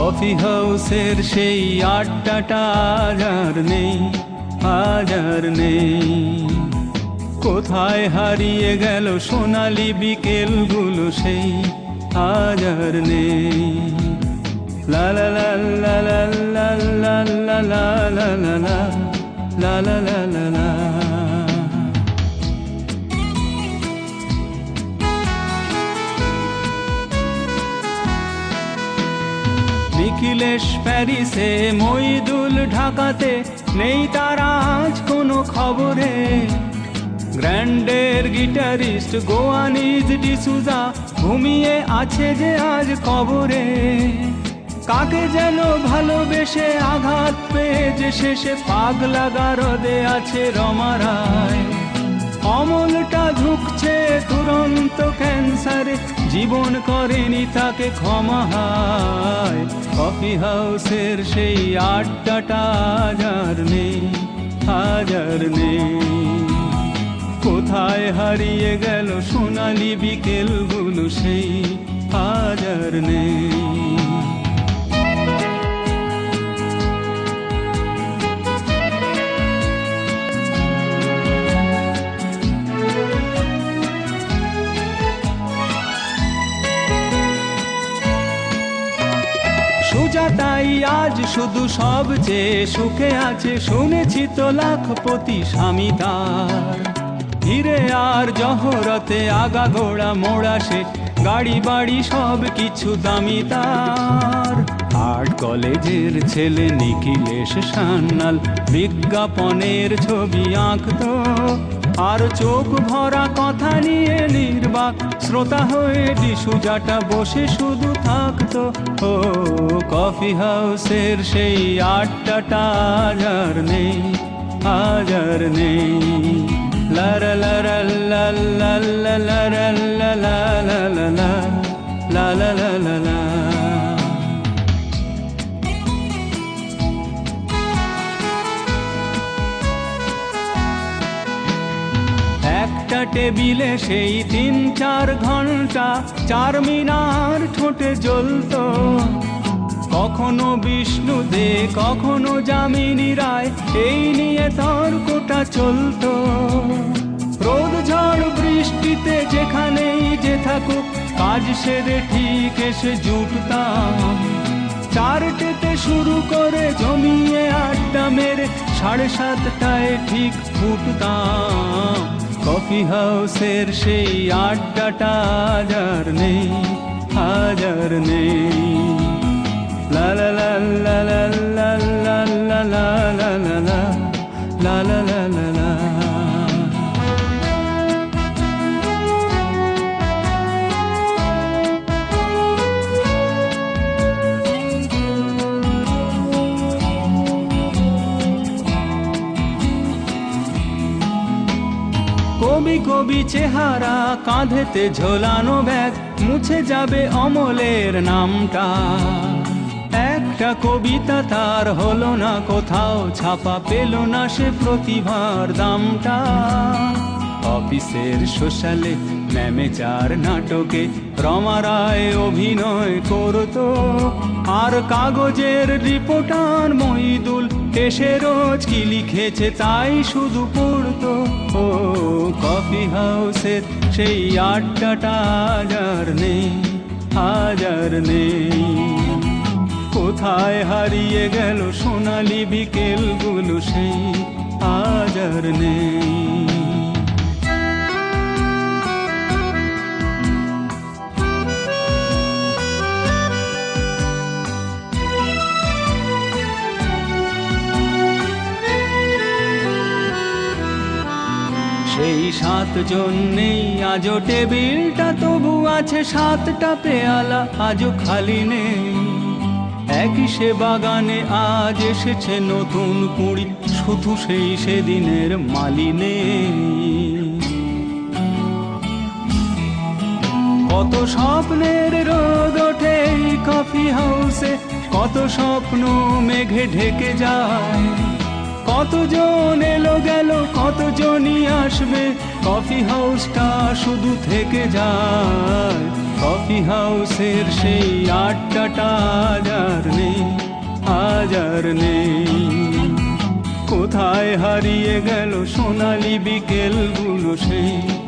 Coffee হাউসের সেই আড্ডাটা আজ আর নেই, আজ আর নেই। কোথায় হারিয়ে গেল সোনালি বিকেলগুলো সেই আজ আর নেই। লা লা লা লা লা লা লা লা লা লা লা লা লা লা লা লা। নিখিলেশ প্যারিসে, মইদুল ঢাকাতে, নেই তার আজ কোনো খবরে। গ্র্যান্ডের গিটারিস্ট গোয়ানিজ ডিসুজা ঘুমিয়ে আছে যে আজ কবরে। কাকে যেন ভালোবেসে আঘাত পেয়ে যে শেষে পাগলা গারদে আছে রমা রায়। অমলটা ঝুঁকছে দুরন্ত ক্যান্সারে, জীবন করেনি তাকে ক্ষমা হায়। কফি হাউসের সেই আড্ডাটা আজ আর নেই, আজ আর নেই। কোথায় হারিয়ে গেল সোনালি বিকেলগুলো সেই আজ আর নেই। সুজাতাই আজ শুধু সবচেয়ে সুখে আছে, শুনেছি তো লাখপতি স্বামী তার। হিরে আর জহরতে আগাগোড়া মোড়া সে, গাড়ি বাড়ি সব কিছু দামি তার। আর্ট কলেজের ছেলে নিখিলেশ সান্যাল বিজ্ঞাপনের ছবি আঁকতো, আর চোখ ভরা কথা নিয়ে নির্বাক শ্রোতা হয়ে ডিসুজাটা বসে শুধু থাকতো। ও কফি হাউসের সেই আড্ডাটা আজ আর নেই, আজ আর নেই। লা লা লা লা লা লা লা লা লা লা লা লা লা লা লা লা। একটা টেবিলে সেই 3-4 ঘন্টা চারমিনার ঠোঁটে জ্বলতো। কখনো বিষ্ণু দে, কখনো যামিনী রায়, এই নিয়ে তর্কটা চলতো। রোদ ঝড় বৃষ্টিতে যেখানেই যে থাকুক, কাজ সেরে ঠিক এসে জুটতাম। 4টেতে শুরু করে জমিয়ে আড্ডা মেরে 7:30টায় ঠিক ফুটতাম। কফি হাউসের সেই আড্ডাটা আজ আর নেই, আজ আর নেই। লা লা লা লা লা লা লা লা লা লা লা লা লা লা লা। কবি কবি চেহারা, কাঁধেতে ঝোলানো ব্যাগ, মুছে যাবে অমলের নামটা। একটা কবিতা তার হলো না কোথাও ছাপা, পেল না সে প্রতিভার দামটা। অফিসের সোশ্যালে, ম্যামেচার নাটকে রমা রায় অভিনয় করতো, আর কাগজের রিপোর্টার মইদুল এসে রোজ কি লিখেছে তাই শুধু পড়তো। ও কফি হাউসের সেই আড্ডাটা আজ আর নেই, আজ আর নেই। কোথায় হারিয়ে গেল সোনালি বিকেলগুলো সেই আজ আর নেই। সেই 7 জন নেই আজও টেবিলটা, তবু আছে 7টা পেয়ালা আজও খালি নেই। একই সে বাগানে আজ এসেছে নতুন কুঁড়ি, শুধু সেই সেদিনের মালি নেই। কত স্বপ্নের রোদ ওঠে এই কফি হাউসে, কত স্বপ্ন মেঘে ঢেকে যায়। কতজন এলো গেল, কতজনই আসবে, কফি হাউসটা শুধু থেকে যায়। কফি হাউসের সেই আড্ডাটা আজ আর নেই। কোথায় হারিয়ে গেল সোনালি বিকেলগুলো সেই